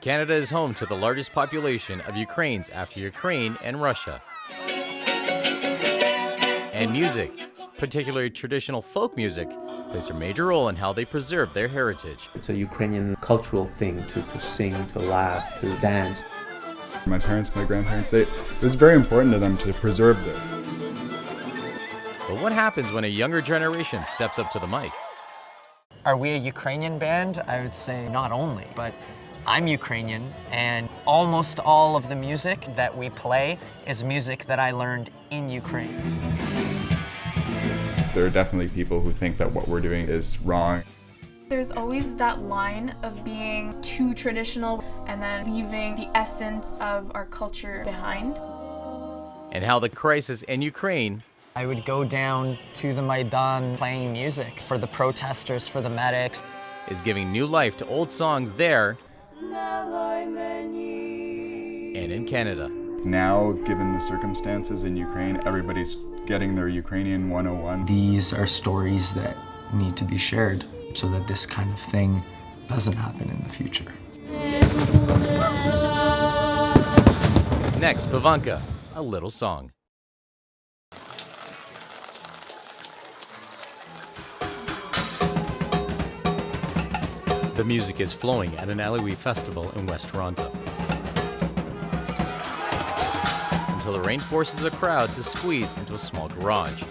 Canada is home to the largest population of Ukrainians after Ukraine and Russia. And music, particularly traditional folk music, plays a major role in how they preserve their heritage. It's a Ukrainian cultural thing to sing, to laugh, to dance. My parents, my grandparents, it was very important to them to preserve this. But what happens when a younger generation steps up to the mic? Are we a Ukrainian band? I would say not only, but I'm Ukrainian, and almost all of the music that we play is music that I learned in Ukraine. There are definitely people who think that what we're doing is wrong. There's always that line of being too traditional and then leaving the essence of our culture behind. And how the crisis in Ukraine I would go down to the Maidan playing music for the protesters, for the medics. is giving new life to old songs there and in Canada. Now, given the circumstances in Ukraine, everybody's getting their Ukrainian 101. These are stories that need to be shared so that this kind of thing doesn't happen in the future. Next, SPIVANKA, a little song. The music is flowing at an alleyway festival in West Toronto, until the rain forces the crowd to squeeze into a small garage.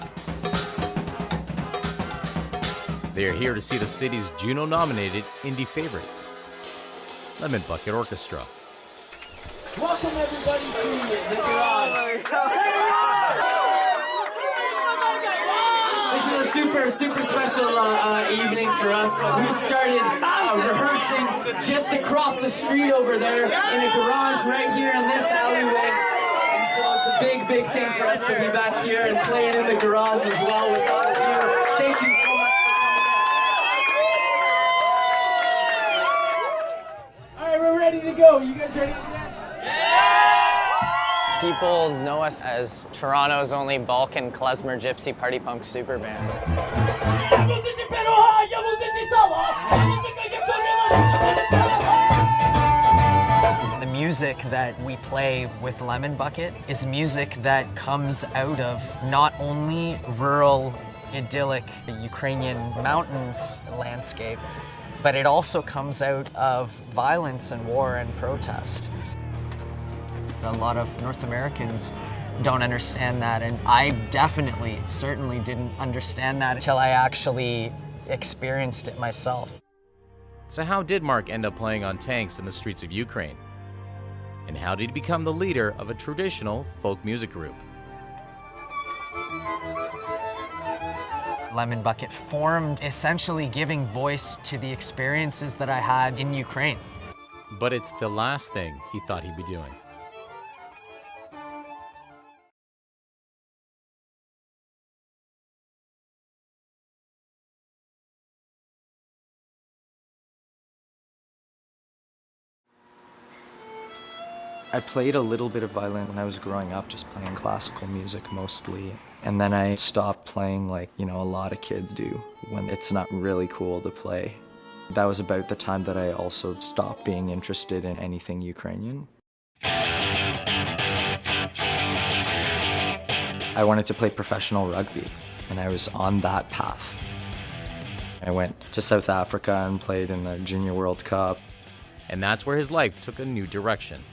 They are here to see the city's Juno-nominated indie favorites, Bucket Orkestra. Welcome everybody to the garage. This is a super special evening for us. We started rehearsing just across the street over there in a garage right here in this alleyway. And so it's a big thing for us to be back here and playing in the garage as well with all of you. Thank you so much for coming out. All right, we're ready to go. You guys ready to dance? People know us as Toronto's only Balkan klezmer gypsy party punk super band. The music that we play with Lemon Bucket is music that comes out of not only rural, idyllic Ukrainian mountains landscape, but it also comes out of violence and war and protest. A lot of North Americans don't understand that, and I certainly didn't understand that until I actually experienced it myself. So how did Mark end up playing on tanks in the streets of Ukraine? And how did he become the leader of a traditional folk music group? Lemon Bucket formed essentially giving voice to the experiences that I had in Ukraine. But it's the last thing he thought he'd be doing. I played a little bit of violin when I was growing up, just playing classical music mostly. And then I stopped playing like, a lot of kids do when it's not really cool to play. That was about the time that I also stopped being interested in anything Ukrainian. I wanted to play professional rugby, and I was on that path. I went to South Africa and played in the Junior World Cup. And that's where his life took a new direction.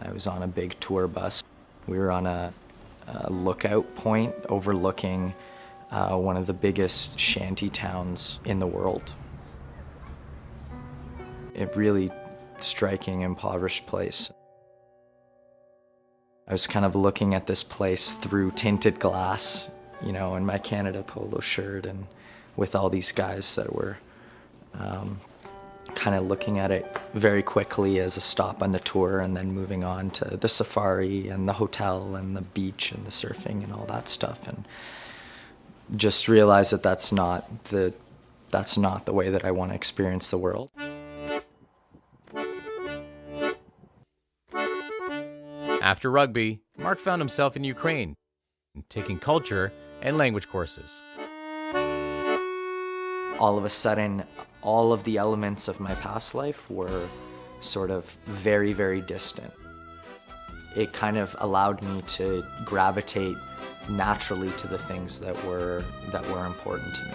I was on a big tour bus. We were on a lookout point overlooking one of the biggest shanty towns in the world. A really striking, impoverished place. I was kind of looking at this place through tinted glass, in my Canada polo shirt, and with all these guys that were kind of looking at it very quickly as a stop on the tour, and then moving on to the safari and the hotel and the beach and the surfing and all that stuff, and just realize that that's not the way that I want to experience the world. After rugby, Mark found himself in Ukraine, taking culture and language courses. All of a sudden, All of the elements of my past life were sort of very, very distant. It kind of allowed me to gravitate naturally to the things that were important to me.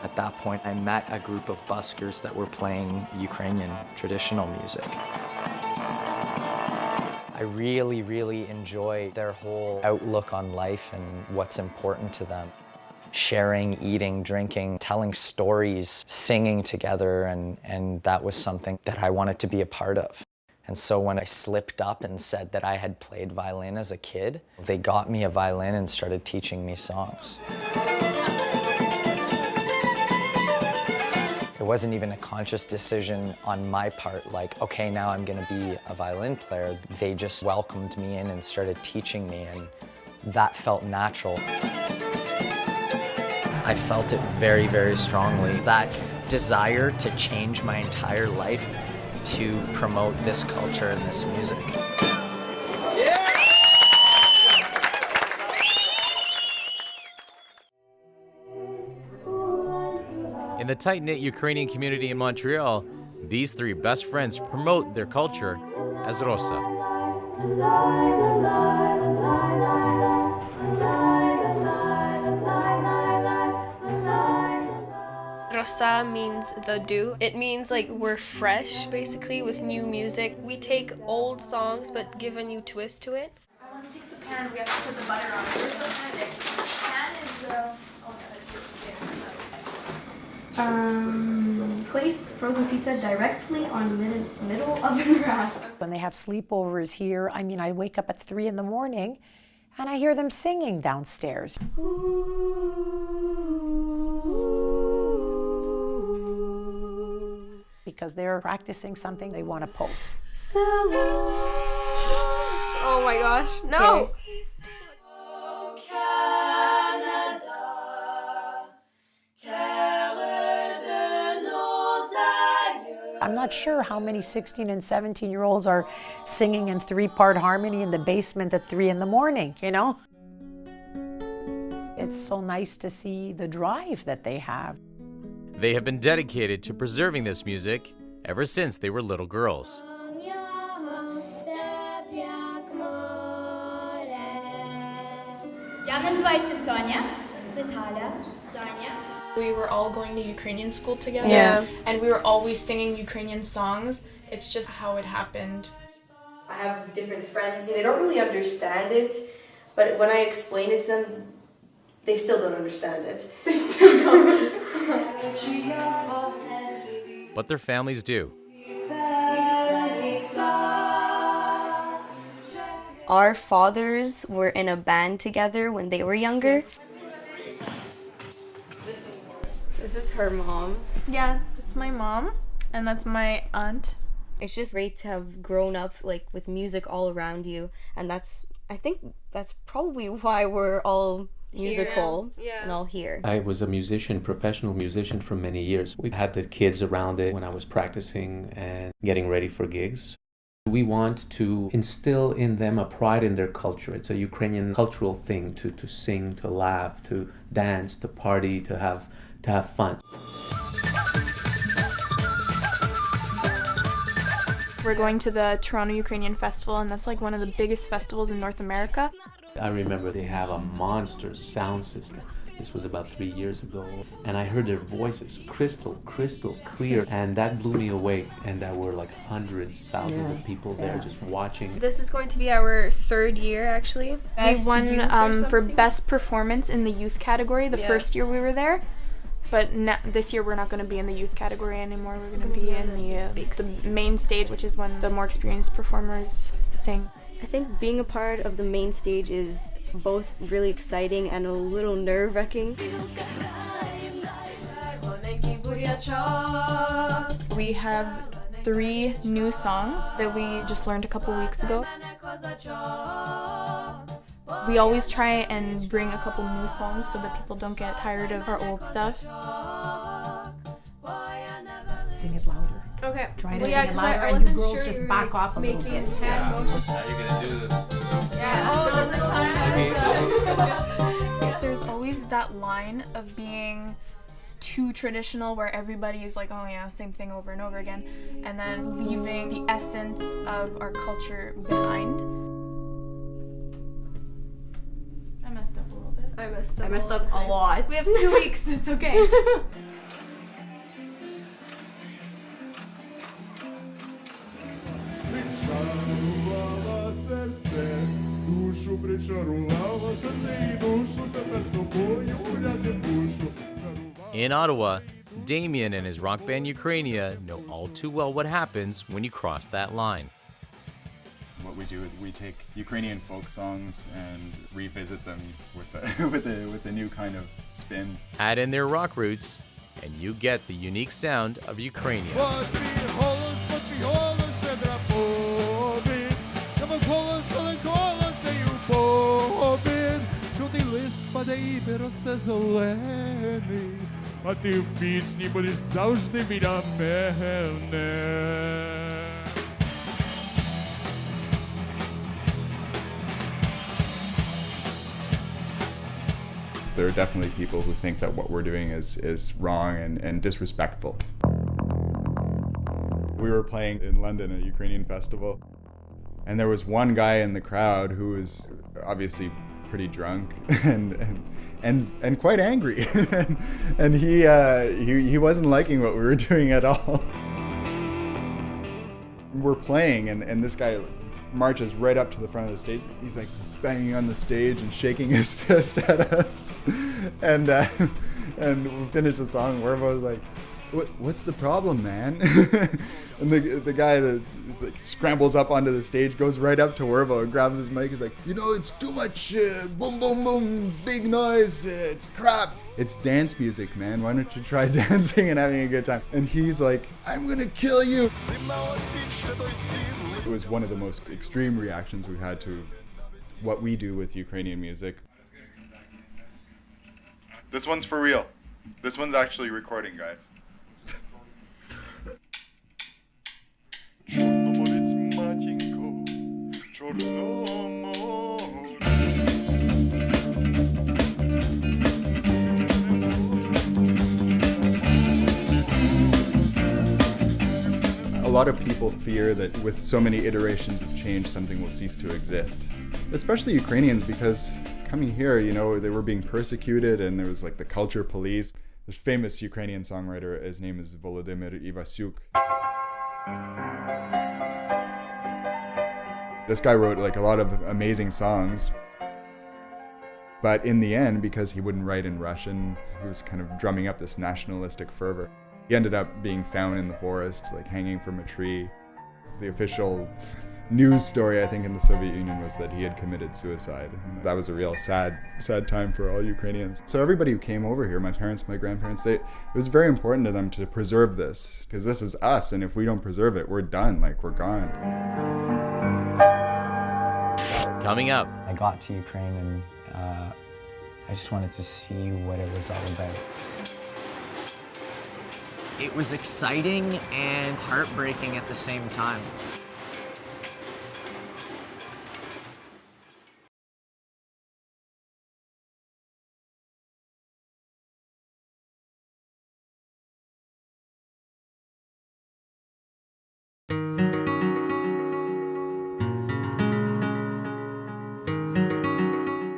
At that point, I met a group of buskers that were playing Ukrainian traditional music. I really, really enjoy their whole outlook on life and what's important to them. Sharing, eating, drinking, telling stories, singing together, and that was something that I wanted to be a part of. And so when I slipped up and said that I had played violin as a kid, they got me a violin and started teaching me songs. It wasn't even a conscious decision on my part, like, okay, now I'm gonna be a violin player. They just welcomed me in and started teaching me, and that felt natural. I felt it very, very strongly. That desire to change my entire life to promote this culture and this music. In the tight-knit Ukrainian community in Montreal, these three best friends promote their culture as Rosa. Rossa means the dew. It means like we're fresh, basically, with new music. We take old songs but give a new twist to it. I want to take the pan. We have to put the butter on it. Where's the pan? The pan is place frozen pizza directly on middle oven rack. When they have sleepovers here, I mean, I wake up at 3 in the morning and I hear them singing downstairs. Because they're practicing something they want to post. Oh my gosh, no! Okay. I'm not sure how many 16 and 17-year-olds are singing in 3-part harmony in the basement at 3 in the morning, you know? It's so nice to see the drive that they have. They have been dedicated to preserving this music ever since they were little girls. Я називаюся Соня, Наталя, Danya. We were all going to Ukrainian school together, and we were always singing Ukrainian songs. It's just how it happened. I have different friends. They don't really understand it, but when I explain it to them, they still don't understand it. They still don't. But their families do. Our fathers were in a band together when they were younger. This is her mom. Yeah, that's my mom, and that's my aunt. It's just great to have grown up like with music all around you, and I think that's probably why we're all musical and all here. I was a musician, professional musician for many years. We had the kids around it when I was practicing and getting ready for gigs. We want to instill in them a pride in their culture. It's a Ukrainian cultural thing to sing, to laugh, to dance, to party, to have fun. We're going to the Toronto Ukrainian Festival, and that's like one of the biggest festivals in North America. I remember they have a monster sound system. This was about 3 years ago, and I heard their voices crystal clear, and that blew me away. And there were like hundreds, thousands of people there just watching. This is going to be our 3rd year, actually. We won for best performance in the youth category the first year we were there. But this year we're not going to be in the youth category anymore. We're going to be in the main stage, which is when the more experienced performers sing. I think being a part of the main stage is both really exciting and a little nerve-wracking. We have 3 new songs that we just learned a couple weeks ago. We always try and bring a couple new songs so that people don't get tired of our old stuff. Sing it louder. Okay. Try to sing it louder, and you girls just back off a little bit. Now you're gonna do the... All the time. There's always that line of being too traditional where everybody is like, oh yeah, same thing over and over again, and then leaving the essence of our culture behind. I messed up a little bit. I messed up a lot. We have 2 weeks, it's okay. In Ottawa, Damien and his rock band Ukrainia know all too well what happens when you cross that line. What we do is we take Ukrainian folk songs and revisit them with a new kind of spin. Add in their rock roots, and you get the unique sound of Ukrainia. А ти в пісні будеш завжди біля мене. There are definitely people who think that what we're doing is wrong and disrespectful. We were playing in London at a Ukrainian festival, and there was one guy in the crowd who was obviously pretty drunk and quite angry, and he wasn't liking what we were doing at all. We're playing, and this guy marches right up to the front of the stage. He's like banging on the stage and shaking his fist at us, and we finished the song. Wervo was like, "What's the problem, man?" And the guy that like scrambles up onto the stage, goes right up to Wervo and grabs his mic. He's like, "You know, it's too much boom, boom, boom, big noise. It's crap. It's dance music, man. Why don't you try dancing and having a good time?" And he's like, "I'm gonna kill you." It was one of the most extreme reactions we've had to what we do with Ukrainian music. This one's for real. This one's actually recording, guys. A lot of people fear that with so many iterations of change, something will cease to exist. Especially Ukrainians, because coming here, you know, they were being persecuted and there was like the culture police. This famous Ukrainian songwriter, his name is Volodymyr Ivasyuk. This guy wrote like a lot of amazing songs. But in the end, because he wouldn't write in Russian, he was kind of drumming up this nationalistic fervor. He ended up being found in the forest, like hanging from a tree. The official news story, I think, in the Soviet Union was that he had committed suicide. And that was a real sad time for all Ukrainians. So everybody who came over here, my parents, my grandparents, it was very important to them to preserve this, because this is us, and if we don't preserve it, we're done, like we're gone. Coming up. I got to Ukraine and I just wanted to see what it was all about. It was exciting and heartbreaking at the same time.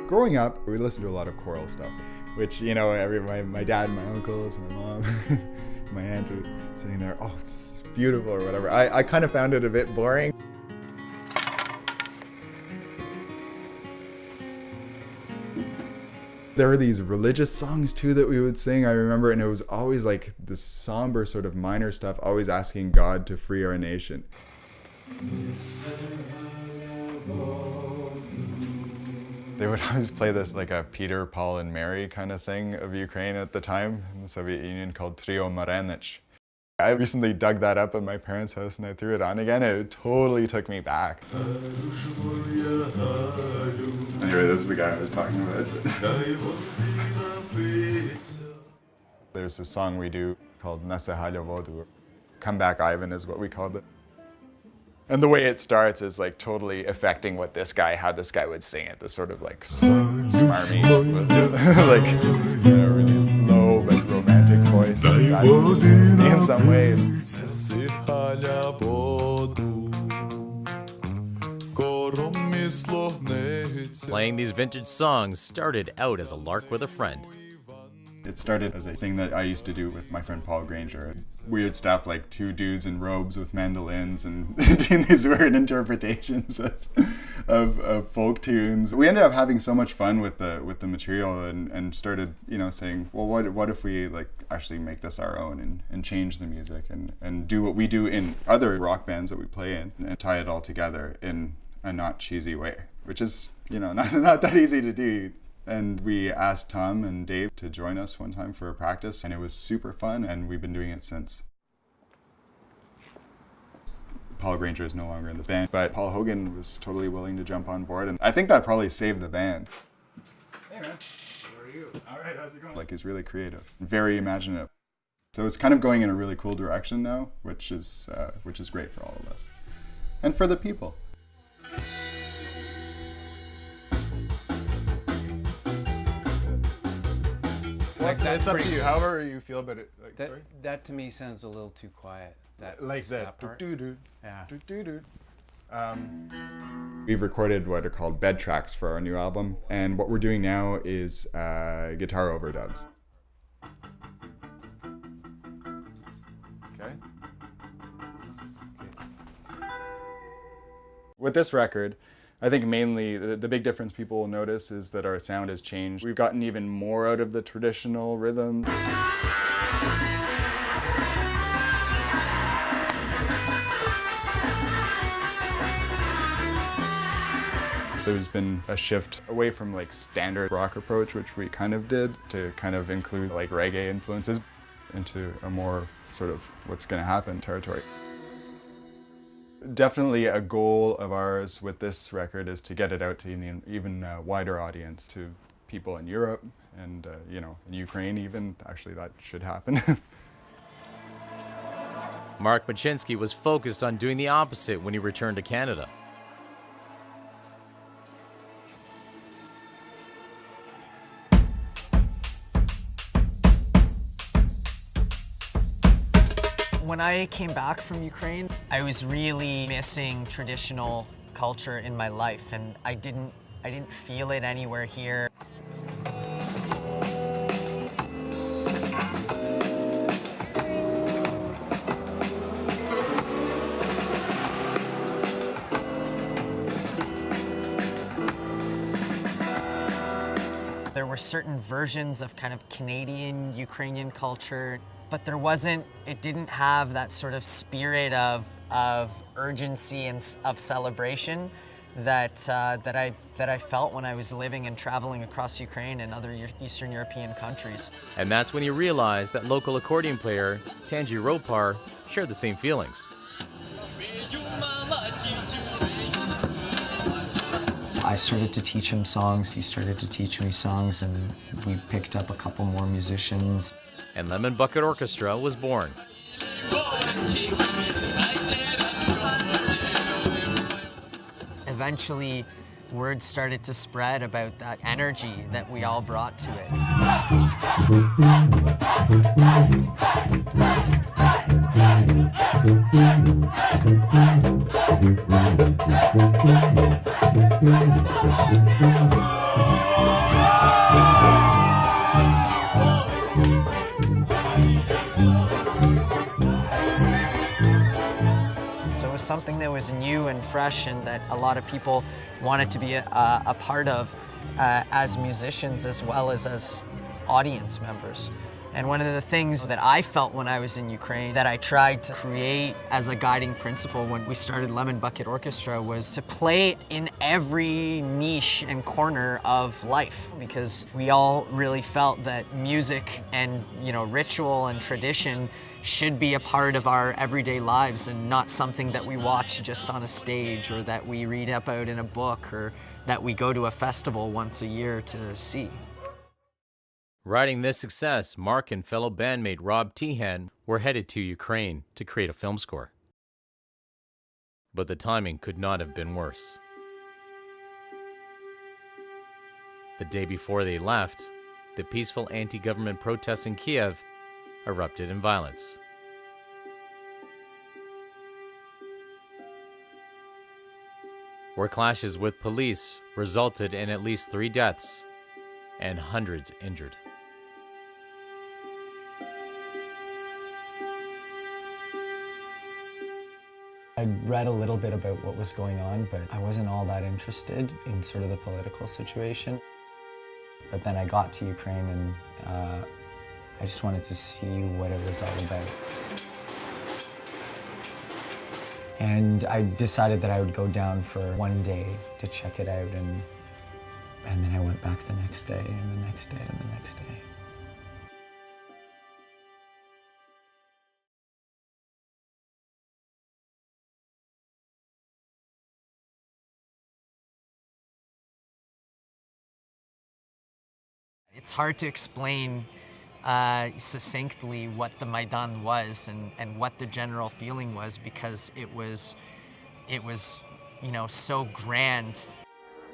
Growing up, we listened to a lot of choral stuff, which, you know, my dad, my uncles, my mom, my aunt were sitting there, "Oh, this is beautiful," or whatever. I kind of found it a bit boring. There were these religious songs too that we would sing, I remember, and it was always like this somber sort of minor stuff, always asking God to free our nation. They would always play this like a Peter, Paul, and Mary kind of thing of Ukraine at the time in the Soviet Union called Trio Marenich. I recently dug that up at my parents' house and I threw it on again. It totally took me back. Anyway, this is the guy I was talking about. There's this song we do called Nasehalia Vodu. Come Back Ivan is what we called it. And the way it starts is like totally affecting how this guy would sing it. This sort of like smarmy, like, you know, really low but romantic voice. some way. Playing these vintage songs started out as a lark with a friend. It started as a thing that I used to do with my friend Paul Granger. Weird stuff like two dudes in robes with mandolins and doing these weird interpretations of folk tunes. We ended up having so much fun with the material and started, saying, well, what if we like actually make this our own and change the music and do what we do in other rock bands that we play in and tie it all together in a not cheesy way, which is, not that easy to do. And we asked Tom and Dave to join us one time for a practice, and it was super fun, and we've been doing it since. Paul Granger is no longer in the band, but Paul Hogan was totally willing to jump on board, and I think that probably saved the band. Hey man, how are you? All right, how's it going? Like, he's really creative, very imaginative. So it's kind of going in a really cool direction now, which is great for all of us. And for the people. It's up to you, however you feel about it. That to me sounds a little too quiet. That part. Yeah. We've recorded what are called bed tracks for our new album, and what we're doing now is guitar overdubs. Okay. With this record, I think mainly the big difference people will notice is that our sound has changed. We've gotten even more out of the traditional rhythms. There's been a shift away from like standard rock approach, which we kind of did, to kind of include like reggae influences into a more sort of what's going to happen territory. Definitely a goal of ours with this record is to get it out to an even wider audience, to people in Europe and in Ukraine even. Actually, that should happen. Mark Machinsky was focused on doing the opposite when he returned to Canada. When I came back from Ukraine, I was really missing traditional culture in my life, and I didn't feel it anywhere here. There were certain versions of kind of Canadian Ukrainian culture, but it didn't have that sort of spirit of urgency and of celebration that I felt when I was living and traveling across Ukraine and other Eastern European countries. And that's when you realized that local accordion player Tanji Ropar shared the same feelings. I started to teach him songs, he started to teach me songs, and we picked up a couple more musicians. And Lemon Bucket Orkestra was born. Eventually, word started to spread about that energy that we all brought to it. So it was something that was new and fresh and that a lot of people wanted to be a part of as musicians as well as audience members. And one of the things that I felt when I was in Ukraine that I tried to create as a guiding principle when we started Lemon Bucket Orkestra was to play it in every niche and corner of life, because we all really felt that music and ritual and tradition should be a part of our everyday lives and not something that we watch just on a stage or that we read about in a book or that we go to a festival once a year to see. Riding this success, Mark and fellow bandmate Rob Tehan were headed to Ukraine to create a film score. But the timing could not have been worse. The day before they left, the peaceful anti-government protests in Kiev erupted in violence. where clashes with police resulted in at least 3 deaths and hundreds injured. I read a little bit about what was going on, but I wasn't all that interested in sort of the political situation. But then I got to Ukraine and I just wanted to see what it was all about. And I decided that I would go down for 1 day to check it out, and then I went back the next day, and the next day, and the next day. It's hard to explain succinctly what the Maidan was and what the general feeling was, because it was, you know, so grand.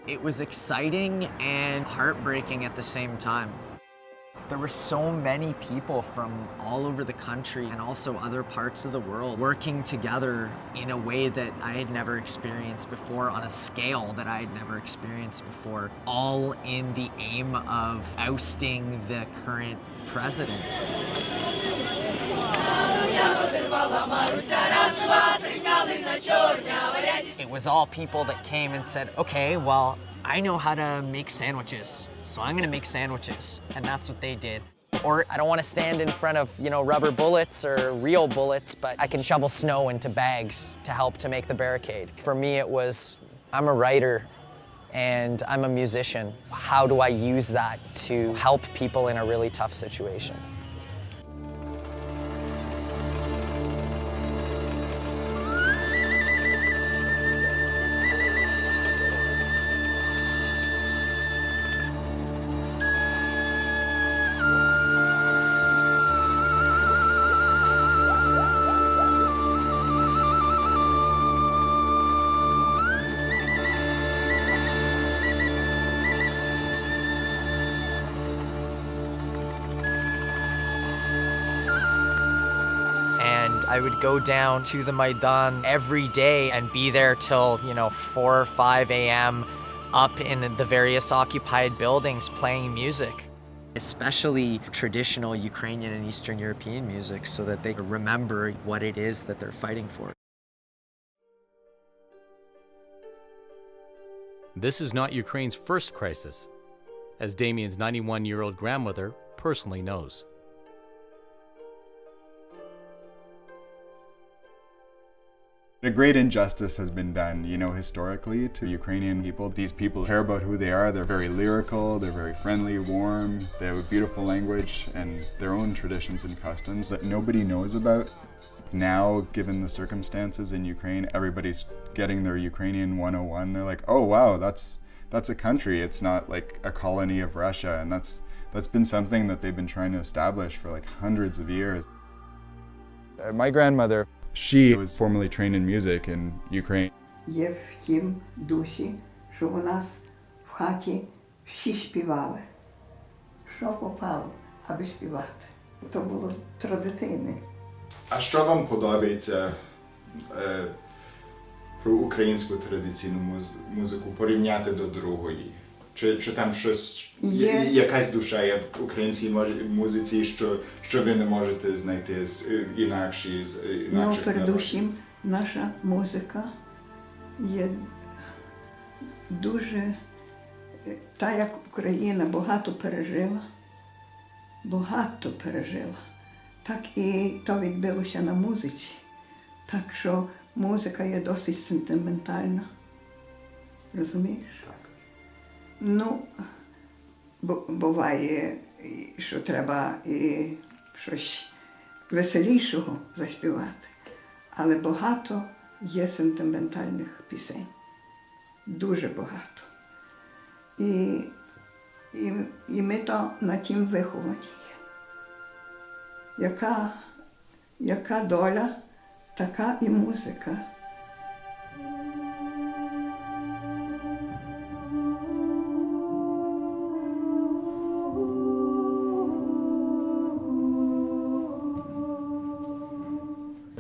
It was exciting and heartbreaking at the same time. There were so many people from all over the country and also other parts of the world working together in a way that I had never experienced before, on a scale that I had never experienced before, all in the aim of ousting the current president. It was all people that came and said, okay, well, I know how to make sandwiches, so I'm gonna make sandwiches. And that's what they did. Or I don't wanna stand in front of, you know, rubber bullets or real bullets, but I can shovel snow into bags to help to make the barricade. For me, it was, I'm a writer and I'm a musician. How do I use that to help people in a really tough situation? I would go down to the Maidan every day and be there till, you know, 4 or 5 a.m. up in the various occupied buildings playing music. Especially traditional Ukrainian and Eastern European music, so that they remember what it is that they're fighting for. This is not Ukraine's first crisis, as Damien's 91-year-old grandmother personally knows. A great injustice has been done, you know, historically to Ukrainian people. These people care about who they are. They're very lyrical, they're very friendly, warm. They have a beautiful language and their own traditions and customs that nobody knows about. Now, given the circumstances in Ukraine, everybody's getting their Ukrainian 101. They're like, oh wow, that's a country. It's not like a colony of Russia. And that's been something that they've been trying to establish for like hundreds of years. My grandmother, she was formerly trained in music in Ukraine. Є в тім дусі, що у нас в хаті всі співали. Що попало, аби співати. То було традиційне. А що вам подобається про українську традиційну музику порівняти до другої? Чи там щось, якась душа є в українській музиці, що ви не можете знайти з інакших Ну, передусім, наша музика є дуже, та як Україна багато пережила, так і то відбилося на музиці. Так що музика є досить сентиментальна. Розумієш? Ну, буває, що треба і щось веселішого заспівати, але багато є сентиментальних пісень. Дуже багато. І ми то на тім виховані є. Яка доля, така і музика.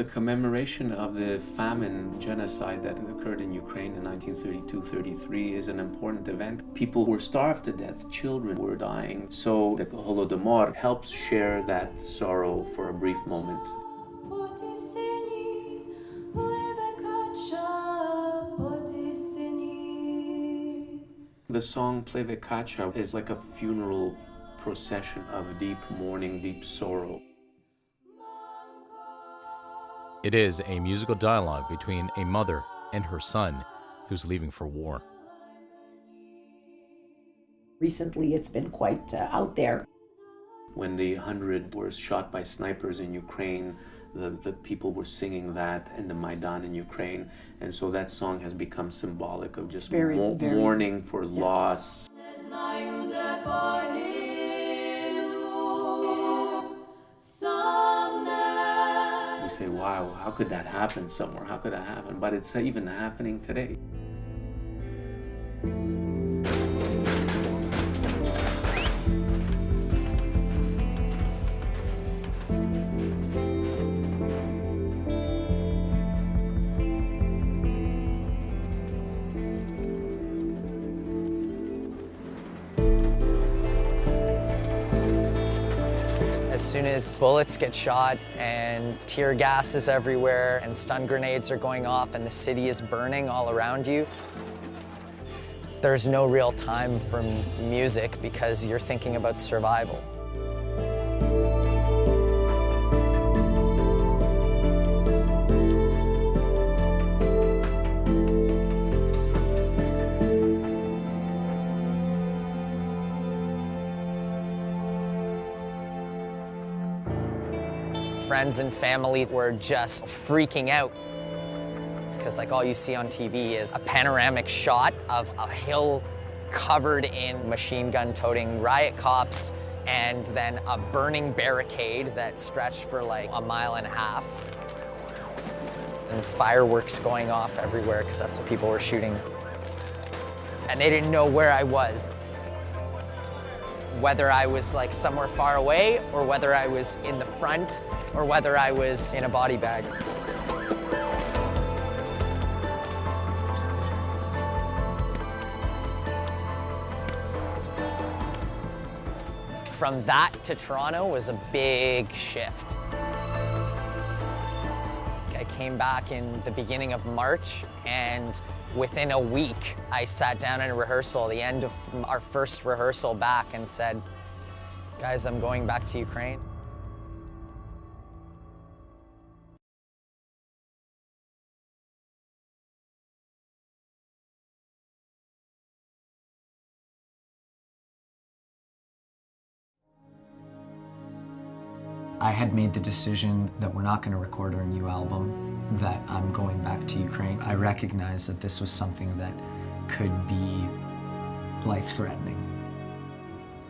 The commemoration of the famine genocide that occurred in Ukraine in 1932-33 is an important event. People were starved to death, children were dying. So the Holodomor helps share that sorrow for a brief moment. The song Plevekacha is like a funeral procession of deep mourning, deep sorrow. It is a musical dialogue between a mother and her son who's leaving for war. Recently, it's been quite out there. When the 100 were shot by snipers in Ukraine, the people were singing that in the Maidan in Ukraine. And so that song has become symbolic of just mourning for loss. We say, wow, how could that happen somewhere? How could that happen? But it's even happening today. As soon as bullets get shot and tear gas is everywhere and stun grenades are going off and the city is burning all around you, there's no real time for music because you're thinking about survival. Friends and family were just freaking out because like all you see on TV is a panoramic shot of a hill covered in machine gun toting riot cops and then a burning barricade that stretched for like a mile and a half and fireworks going off everywhere because that's what people were shooting. And they didn't know where I was. Whether I was like somewhere far away or whether I was in the front or whether I was in a body bag. From that to Toronto was a big shift. I came back in the beginning of March, and within a week, I sat down in a rehearsal, the end of our first rehearsal back, and said, guys, I'm going back to Ukraine. I had made the decision that we're not going to record our new album, that I'm going back to Ukraine. I recognized that this was something that could be life-threatening.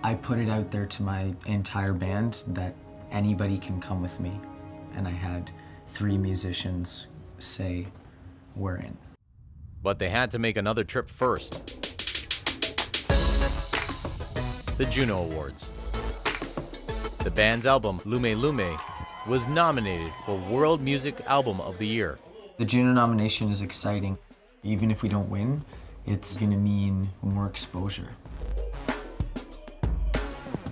I put it out there to my entire band that anybody can come with me, and I had 3 musicians say, we're in. But they had to make another trip first. The Juno Awards. The band's album, Lume Lume, was nominated for World Music Album of the Year. The Juno nomination is exciting. Even if we don't win, it's gonna mean more exposure.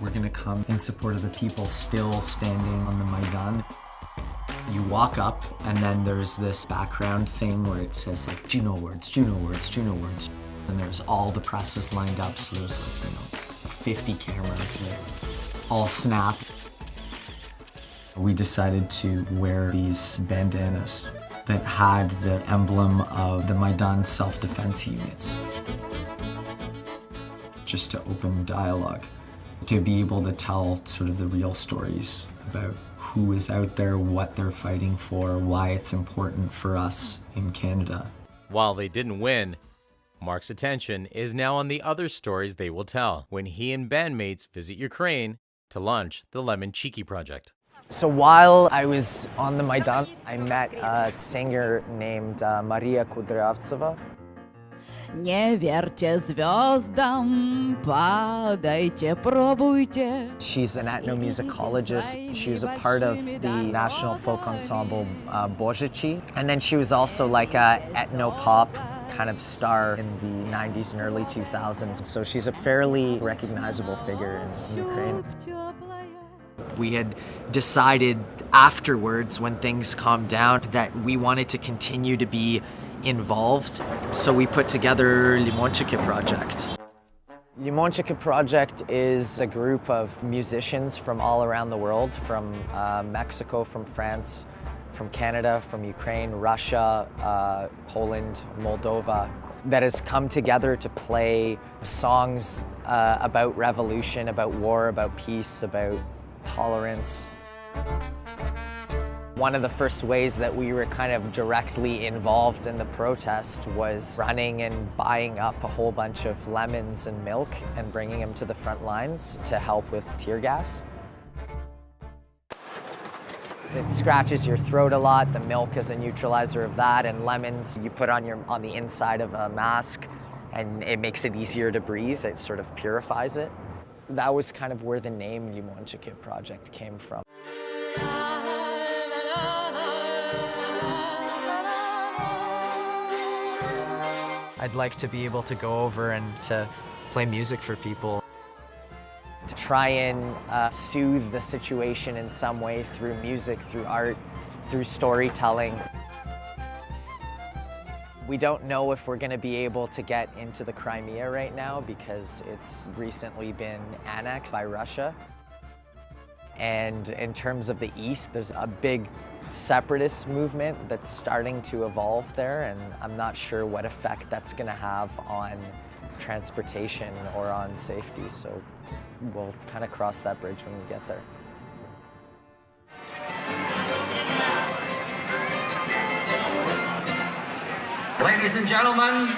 We're gonna come in support of the people still standing on the Maidan. You walk up and then there's this background thing where it says like Juno Awards, Juno Awards, Juno Awards. And there's all the presses lined up, so there's like, 50 cameras that all snap. We decided to wear these bandanas that had the emblem of the Maidan self-defense units. Just to open dialogue, to be able to tell sort of the real stories about who is out there, what they're fighting for, why it's important for us in Canada. While they didn't win, Mark's attention is now on the other stories they will tell when he and bandmates visit Ukraine to launch the Lemon Cheeky project. So while I was on the Maidan, I met a singer named Maria Kudryavtseva. Не верьте звездам, падайте, пробуйте. She's an ethnomusicologist. She was a part of the national folk ensemble Božići. And then she was also like a ethno-pop kind of star in the 90s and early 2000s. So she's a fairly recognizable figure in Ukraine. We had decided afterwards, when things calmed down, that we wanted to continue to be involved. So we put together Yamantaka project. Yamantaka project is a group of musicians from all around the world, from Mexico, from France, from Canada, from Ukraine, Russia, Poland, Moldova, that has come together to play songs about revolution, about war, about peace, about tolerance. One of the first ways that we were kind of directly involved in the protest was running and buying up a whole bunch of lemons and milk and bringing them to the front lines to help with tear gas. It scratches your throat a lot. The milk is a neutralizer of that, and lemons you put on the inside of a mask, and it makes it easier to breathe. It sort of purifies it. That was kind of where the name Yamantaka project came from. I'd like to be able to go over and to play music for people. To try and soothe the situation in some way through music, through art, through storytelling. We don't know if we're going to be able to get into the Crimea right now because it's recently been annexed by Russia. And in terms of the east, there's a big separatist movement that's starting to evolve there, and I'm not sure what effect that's going to have on transportation or on safety, so we'll kind of cross that bridge when we get there. Ladies and gentlemen,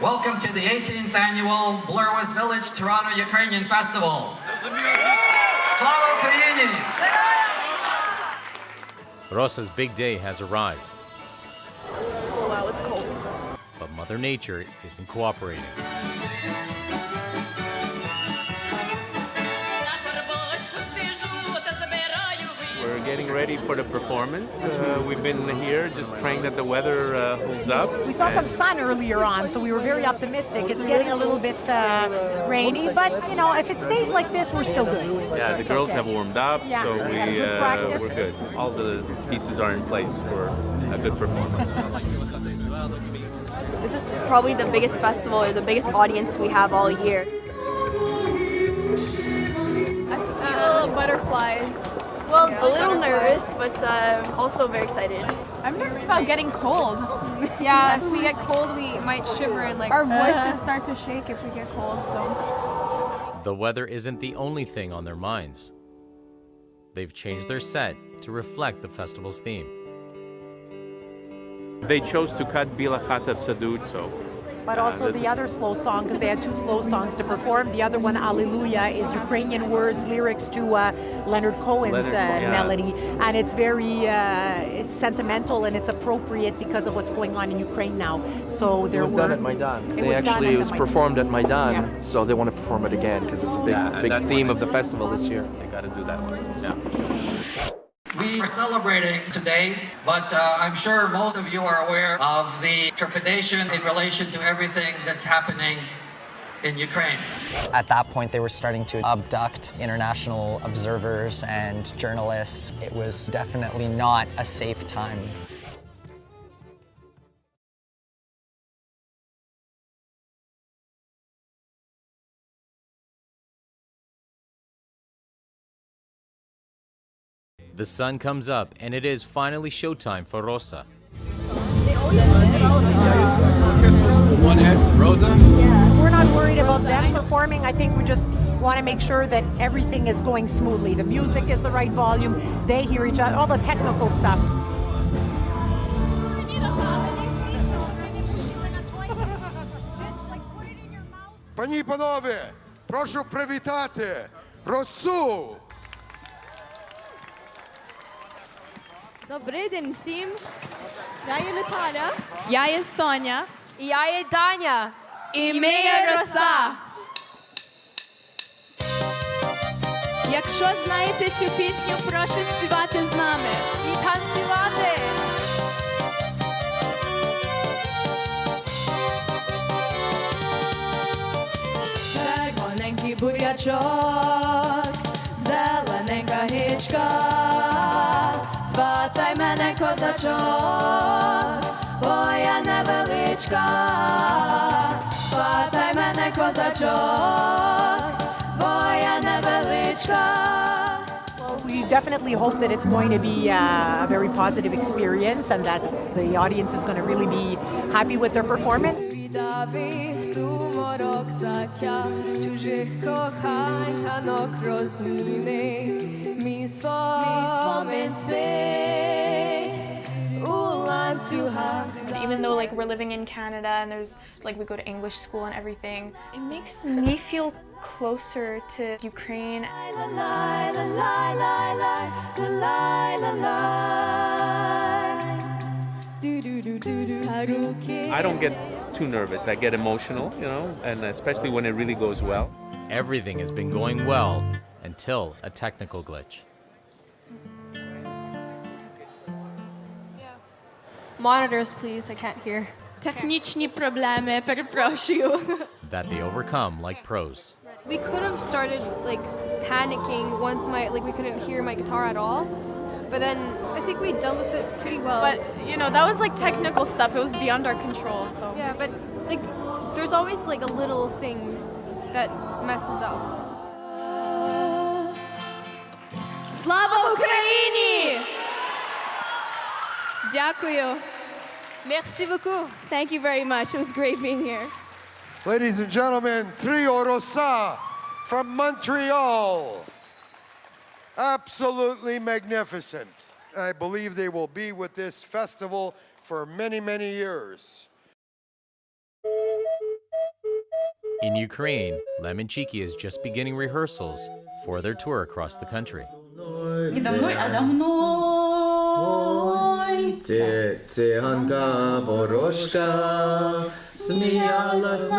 welcome to the 18th annual Blurwas Village Toronto Ukrainian Festival. Slava Ukraini! Rosa's big day has arrived. Oh wow, it's cold. But Mother Nature isn't cooperating. We're getting ready for the performance. We've been here just praying that the weather holds up. We saw some sun earlier on, so we were very optimistic. It's getting a little bit rainy, but you know, if it stays like this, we're still good. Yeah, the girls have warmed up, Yeah, so we're we're good. All the pieces are in place for a good performance. This is probably the biggest festival or the biggest audience we have all year. I feel butterflies. Well, a little nervous, but also very excited. I'm nervous about getting cold. Yeah, if we get cold, we might shiver and like... Our voices start to shake if we get cold, so... The weather isn't the only thing on their minds. They've changed their set to reflect the festival's theme. They chose to cut Bila Khata Sadut, so... But also the other slow song, because they had two slow songs to perform. The other one, Alleluia, is Ukrainian words, lyrics to Leonard Cohen's melody. And it's very, it's sentimental and it's appropriate because of what's going on in Ukraine now. So there It was done at Maidan. It was performed at Maidan, so they want to perform it again because it's a big theme of the festival this year. They got to do that one, yeah. We are celebrating today, but I'm sure most of you are aware of the trepidation in relation to everything that's happening in Ukraine. At that point, they were starting to abduct international observers and journalists. It was definitely not a safe time. The sun comes up, and it is finally showtime for Rosa. 1S, Rosa? Yeah. We're not worried about them performing. I think we just want to make sure that everything is going smoothly. The music is the right volume. They hear each other, all the technical stuff. Пані і панове, прошу привітати Росу! Добрий день всім. Я є Наталя. Я є Соня. Я є Даня. І ми є Роса. Якщо знаєте цю пісню, прошу співати з нами. І танцювати. Червоненький бурячок, зелененька гичка, сватай мене, козачок, бо я невеличка. Сватай мене, козачок, бо я невеличка. We definitely hope that it's going to be a very positive experience and that the audience is going to really be happy with their performance. Even though like we're living in Canada and there's like we go to English school and everything, it makes me feel closer to Ukraine. I don't get too nervous. I get emotional, you know, and especially when it really goes well. Everything has been going well until a technical glitch. Monitors, please. I can't hear. Технічні проблеми, перепрошую. That they overcome like pros. We could have started like panicking once we couldn't hear my guitar at all. But then I think we dealt with it pretty well. But you know, that was like technical stuff. It was beyond our control, so. Yeah, but like there's always like a little thing that messes up. Слава Україні! Дякую. Merci beaucoup. Thank you very much. It was great being here. Ladies and gentlemen, Trio Rossa from Montreal. Absolutely magnificent. I believe they will be with this festival for many, many years. In Ukraine, Yamantaka is just beginning rehearsals for their tour across the country. Циганка ворожка сміялась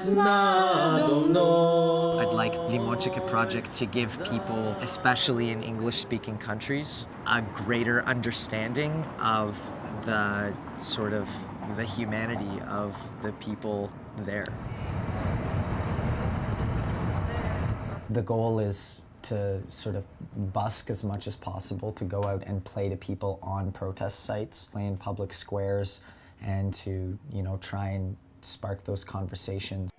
надо мною. I'd like the Yamantaka project to give people, especially in English-speaking countries, a greater understanding of the sort of the humanity of the people there. The goal is to sort of busk as much as possible, to go out and play to people on protest sites, play in public squares, and to, you know, try and spark those conversations.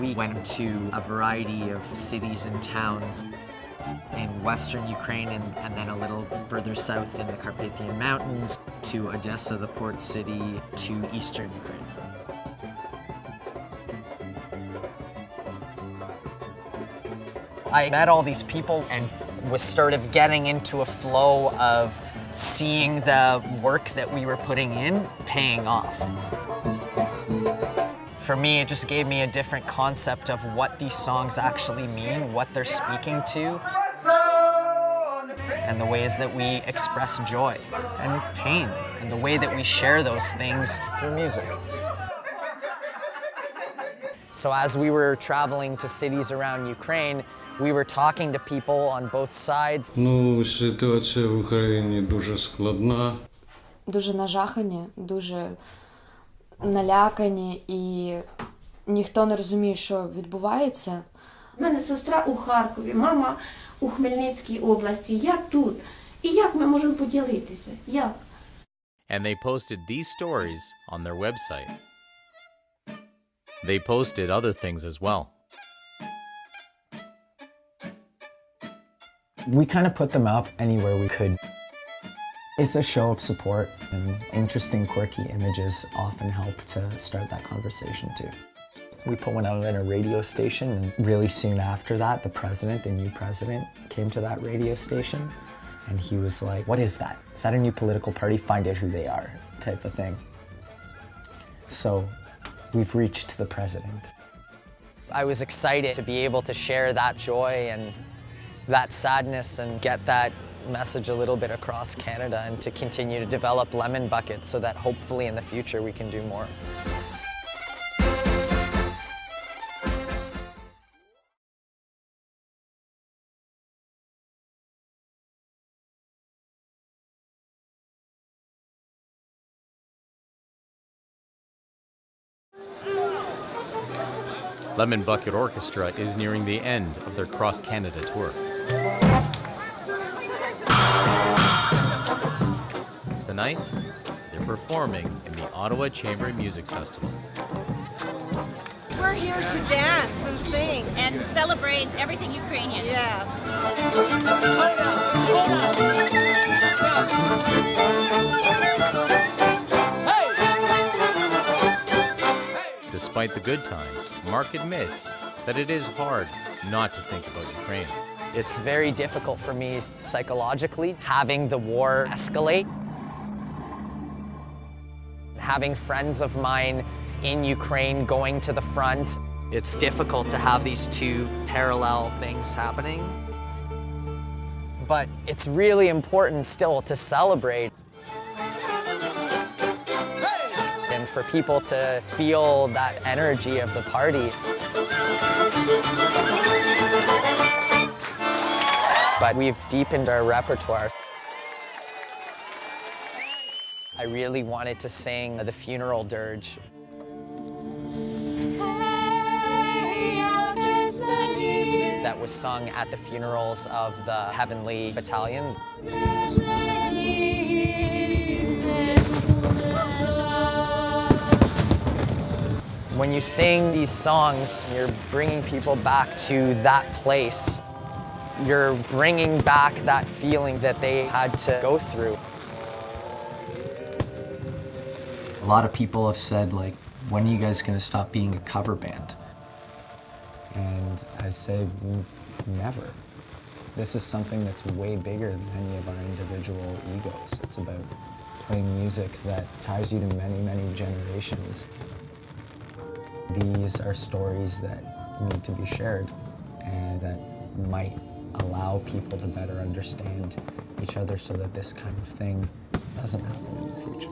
We went to a variety of cities and towns in western Ukraine and then a little further south in the Carpathian Mountains, to Odessa, the port city, to eastern Ukraine. I met all these people and was sort of getting into a flow of seeing the work that we were putting in paying off. For me, it just gave me a different concept of what these songs actually mean, what they're speaking to, and the ways that we express joy and pain, and the way that we share those things through music. So as we were traveling to cities around Ukraine, we were talking to people on both sides. Ну, ситуація в Україні дуже складна. Дуже нажахані, дуже налякані, і ніхто не розуміє, що відбувається. У мене сестра у Харкові, мама у Хмельницькій області. Я тут. І як ми можемо поділитися? Як? And they posted these stories on their website. They posted other things as well. We kind of put them up anywhere we could. It's a show of support, and interesting, quirky images often help to start that conversation too. We put one out at a radio station, and really soon after that, the new president, came to that radio station, and he was like, "What is that? Is that a new political party? Find out who they are," type of thing. So we've reached the president. I was excited to be able to share that joy and that sadness and get that message a little bit across Canada and to continue to develop Lemon Bucket so that hopefully in the future we can do more. Lemon Bucket Orkestra is nearing the end of their cross-Canada tour. Tonight, they're performing in the Ottawa Chamber Music Festival. We're here to dance and sing and celebrate everything Ukrainian. Yes. Despite the good times, Mark admits that it is hard not to think about Ukraine. It's very difficult for me psychologically, having the war escalate. Having friends of mine in Ukraine going to the front, it's difficult to have these two parallel things happening. But it's really important still to celebrate. And for people to feel that energy of the party. But we've deepened our repertoire. I really wanted to sing the funeral dirge. That was sung at the funerals of the Heavenly Battalion. When you sing these songs, you're bringing people back to that place. You're bringing back that feeling that they had to go through. A lot of people have said, like, when are you guys gonna stop being a cover band? And I say, never. This is something that's way bigger than any of our individual egos. It's about playing music that ties you to many, many generations. These are stories that need to be shared and that might allow people to better understand each other so that this kind of thing doesn't happen in the future.